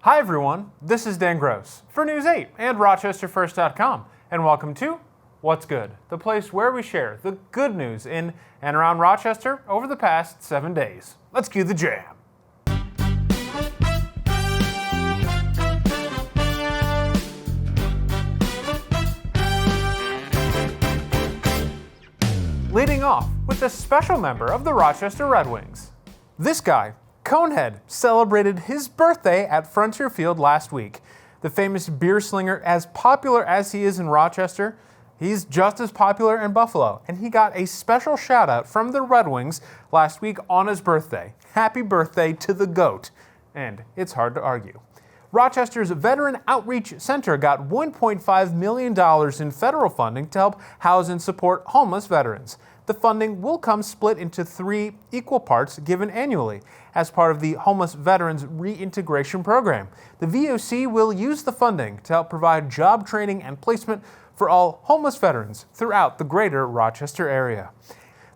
Hi everyone, this is Dan Gross for News 8 and RochesterFirst.com, and welcome to What's Good, the place where we share the good news in and around Rochester over the past 7 days. Let's cue the jam. Leading off with a special member of the Rochester Red Wings. This guy, Conehead, celebrated his birthday at Frontier Field last week. The famous beer slinger, as popular as he is in Rochester, he's just as popular in Buffalo, and he got a special shout out from the Red Wings last week on his birthday. Happy birthday to the GOAT. And it's hard to argue. Rochester's Veteran Outreach Center got $1.5 million in federal funding to help house and support homeless veterans. The funding will come split into 3 equal parts given annually as part of the Homeless Veterans Reintegration Program. The VOC will use the funding to help provide job training and placement for all homeless veterans throughout the greater Rochester area.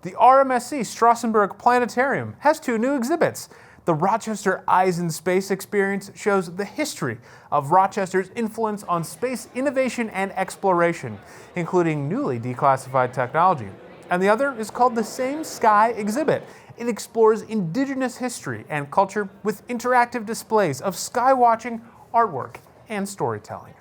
The RMSC Strassenberg Planetarium has 2 new exhibits. The Rochester Eyes in Space experience shows the history of Rochester's influence on space innovation and exploration, including newly declassified technology. And the other is called the Same Sky exhibit. It explores indigenous history and culture with interactive displays of sky-watching, artwork, and storytelling.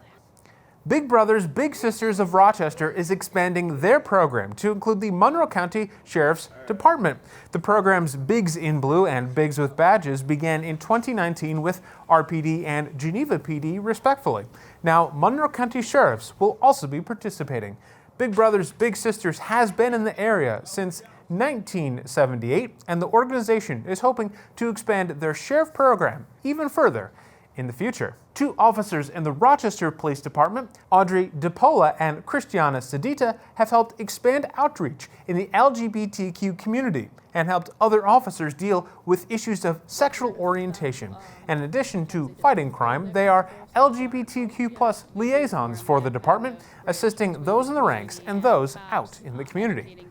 Big Brothers Big Sisters of Rochester is expanding their program to include the Monroe County Sheriff's Department. The program's Bigs in Blue and Bigs with Badges began in 2019 with RPD and Geneva PD, respectively. Now, Monroe County Sheriffs will also be participating. Big Brothers Big Sisters has been in the area since 1978, and the organization is hoping to expand their sheriff program even further in the future. 2 officers in the Rochester Police Department, Audrey DePola and Christiana Sedita, have helped expand outreach in the LGBTQ community and helped other officers deal with issues of sexual orientation. And in addition to fighting crime, they are LGBTQ+ liaisons for the department, assisting those in the ranks and those out in the community.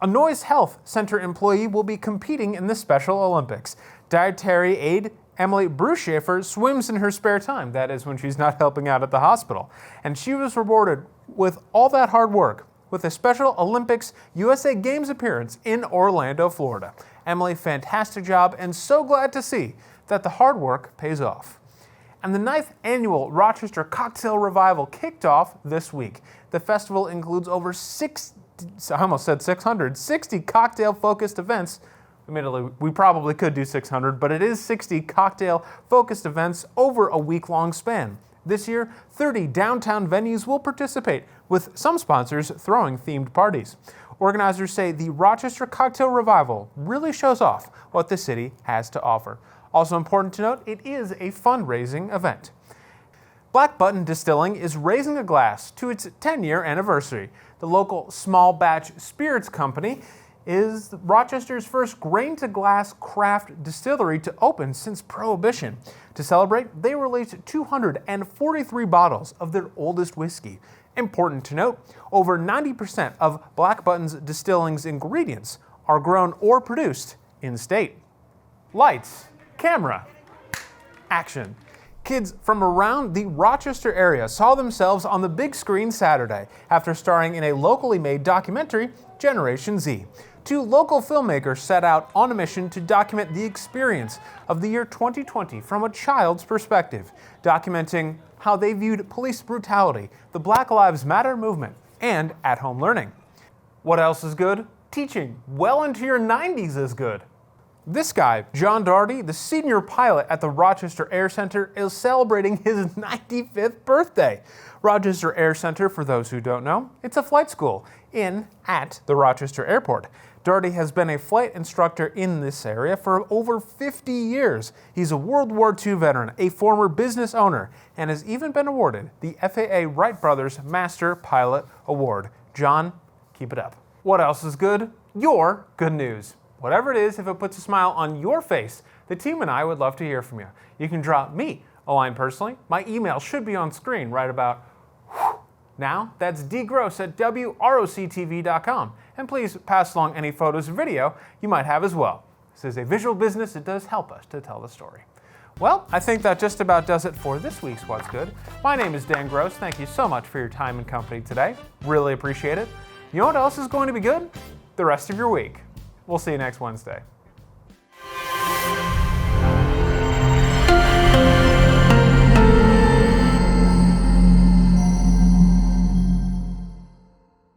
A Noise Health Center employee will be competing in the Special Olympics. Dietary aide Emily Bruchschafer swims in her spare time, that is when she's not helping out at the hospital. And she was rewarded with all that hard work with a Special Olympics USA Games appearance in Orlando, Florida. Emily, fantastic job, and so glad to see that the hard work pays off. And the 9th annual Rochester Cocktail Revival kicked off this week. The festival includes over 60 cocktail-focused events. Admittedly, we probably could do 600, but it is 60 cocktail-focused events over a week-long span. This year, 30 downtown venues will participate, with some sponsors throwing themed parties. Organizers say the Rochester Cocktail Revival really shows off what the city has to offer. Also important to note, it is a fundraising event. Black Button Distilling is raising a glass to its 10-year anniversary. The local small batch spirits company is Rochester's first grain-to-glass craft distillery to open since Prohibition. To celebrate, they released 243 bottles of their oldest whiskey. Important to note, over 90% of Black Button's Distilling's ingredients are grown or produced in-state. Lights, camera, action. Kids from around the Rochester area saw themselves on the big screen Saturday after starring in a locally made documentary, Generation Z. 2 local filmmakers set out on a mission to document the experience of the year 2020 from a child's perspective, documenting how they viewed police brutality, the Black Lives Matter movement, and at-home learning. What else is good? Teaching well into your 90s is good. This guy, John Doherty, the senior pilot at the Rochester Air Center, is celebrating his 95th birthday. Rochester Air Center, for those who don't know, it's a flight school at the Rochester Airport. Doherty has been a flight instructor in this area for over 50 years. He's a World War II veteran, a former business owner, and has even been awarded the FAA Wright Brothers Master Pilot Award. John, keep it up. What else is good? Your good news. Whatever it is, if it puts a smile on your face, the team and I would love to hear from you. You can drop me a line personally. My email should be on screen right about now. That's dgross@wroctv.com. And please pass along any photos or video you might have as well. This is a visual business. It does help us to tell the story. Well, I think that just about does it for this week's What's Good. My name is Dan Gross. Thank you so much for your time and company today. Really appreciate it. You know what else is going to be good? The rest of your week. We'll see you next Wednesday.